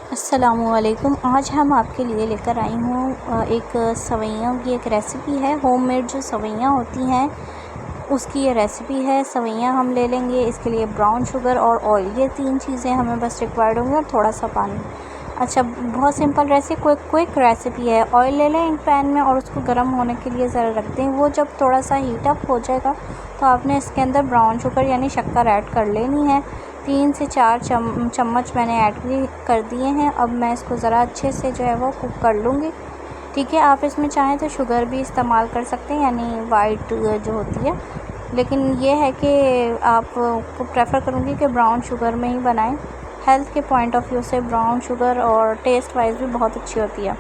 अस्सलामुअलैकुम। आज हम आपके लिए लेकर आई हूँ एक सवैयों की एक रेसिपी है। होममेड जो सवैयाँ होती हैं उसकी ये रेसिपी है। सवैयाँ हम ले लेंगे, इसके लिए ब्राउन शुगर और ऑयल, ये 3 चीज़ें हमें बस रिक्वायर्ड होंगी और थोड़ा सा पानी। अच्छा, बहुत सिंपल क्विक रेसिपी है। ऑयल ले लें एक पैन में और उसको गर्म होने के लिए ज़रा रख दें। वो जब थोड़ा सा हीट अप हो जाएगा तो आपने इसके अंदर ब्राउन शुगर यानी शक्कर ऐड कर लेनी है। 3 से 4 चम्मच मैंने ऐड कर दिए हैं। अब मैं इसको ज़रा अच्छे से जो है वो कुक कर लूँगी। ठीक है, आप इसमें चाहें तो शुगर भी इस्तेमाल कर सकते हैं यानी वाइट जो होती है, लेकिन ये है कि आपको प्रेफर करूँगी कि ब्राउन शुगर में ही बनाएं। हेल्थ के पॉइंट ऑफ व्यू से ब्राउन शुगर और टेस्ट वाइज भी बहुत अच्छी होती है।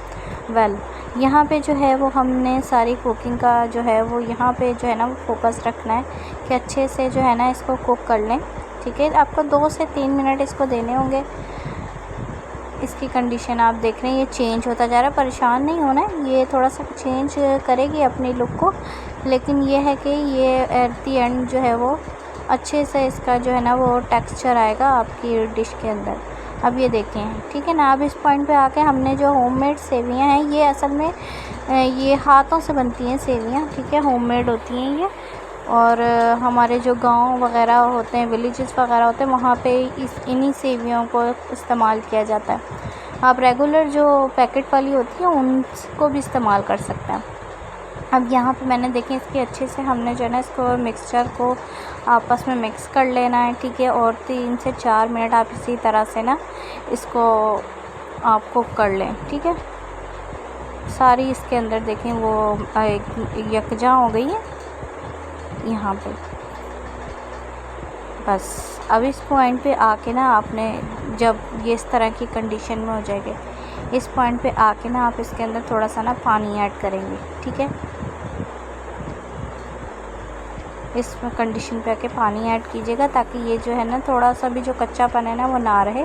यहाँ पे जो है वो हमने सारी कुकिंग का जो है वो यहाँ पे जो है ना वो फोकस रखना है कि अच्छे से जो है ना इसको कुक कर लें। ठीक है, आपको 2 से 3 मिनट इसको देने होंगे। इसकी कंडीशन आप देख रहे हैं ये चेंज होता जा रहा है। परेशान नहीं होना है, ये थोड़ा सा चेंज करेगी अपनी लुक को, लेकिन ये है कि ये एट दी एंड जो है वो अच्छे से इसका जो है ना वो टेक्सचर आएगा आपकी डिश के अंदर। अब ये देखें, ठीक है ना। अब इस पॉइंट पे आके हमने जो होममेड सेवियां हैं, ये असल में ये हाथों से बनती हैं सेवियां, ठीक है, होममेड होती हैं ये। और हमारे जो गांव वगैरह होते हैं, विलेजेस वगैरह होते हैं, वहाँ पे इन्हीं सेवियों को इस्तेमाल किया जाता है। आप रेगुलर जो पैकेट वाली होती है उनको भी इस्तेमाल कर सकते हैं। अब यहाँ पे मैंने देखें इसके अच्छे से हमने जो है ना इसको मिक्सचर को आपस में मिक्स कर लेना है। ठीक है, और 3 से 4 मिनट आप इसी तरह से ना इसको आप कुक कर लें। ठीक है, सारी इसके अंदर देखें वो यकजा हो गई है यहाँ पे। बस अब इस पॉइंट पे आके ना आपने जब ये इस तरह की कंडीशन में हो जाएगी, इस पॉइंट पे आके ना आप इसके अंदर थोड़ा सा ना पानी ऐड करेंगे। ठीक है, इस कंडीशन पे आके पानी ऐड कीजिएगा ताकि ये जो है ना थोड़ा सा भी जो कच्चापन है ना वो ना रहे।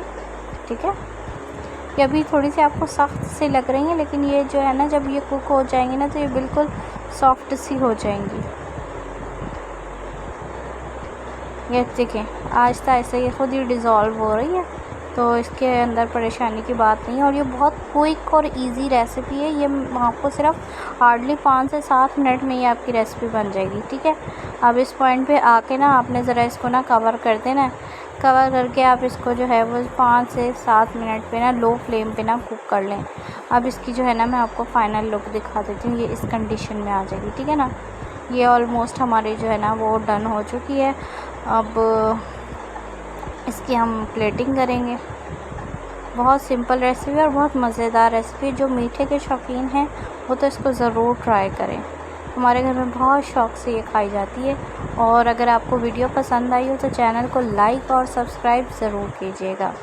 ठीक है, ये अभी थोड़ी सी आपको सख्त सी लग रही है, लेकिन ये जो है ना जब ये कुक हो जाएंगी ना तो ये बिल्कुल सॉफ्ट सी हो जाएंगी। ये देखें आहिस्ता आहिस्ता ये खुद ही डिज़ोल्व हो रही है, तो इसके अंदर परेशानी की बात नहीं है। और ये बहुत क्विक और इजी रेसिपी है। ये आपको सिर्फ हार्डली 5 से 7 मिनट में ये आपकी रेसिपी बन जाएगी। ठीक है, अब इस पॉइंट पे आके ना आपने ज़रा इसको ना कवर कर देना है। कवर करके आप इसको जो है वो 5 से 7 मिनट पे ना लो फ्लेम पे ना कुक कर लें। अब इसकी जो है ना मैं आपको फ़ाइनल लुक दिखा देती हूँ। ये इस कंडीशन में आ जाएगी। ठीक है ना, ये ऑलमोस्ट हमारी जो है ना वो डन हो चुकी है। अब इसकी हम प्लेटिंग करेंगे। बहुत सिंपल रेसिपी और बहुत मज़ेदार रेसिपी। जो मीठे के शौकीन हैं वो तो इसको ज़रूर ट्राई करें। हमारे घर में बहुत शौक़ से ये खाई जाती है। और अगर आपको वीडियो पसंद आई हो तो चैनल को लाइक और सब्सक्राइब ज़रूर कीजिएगा।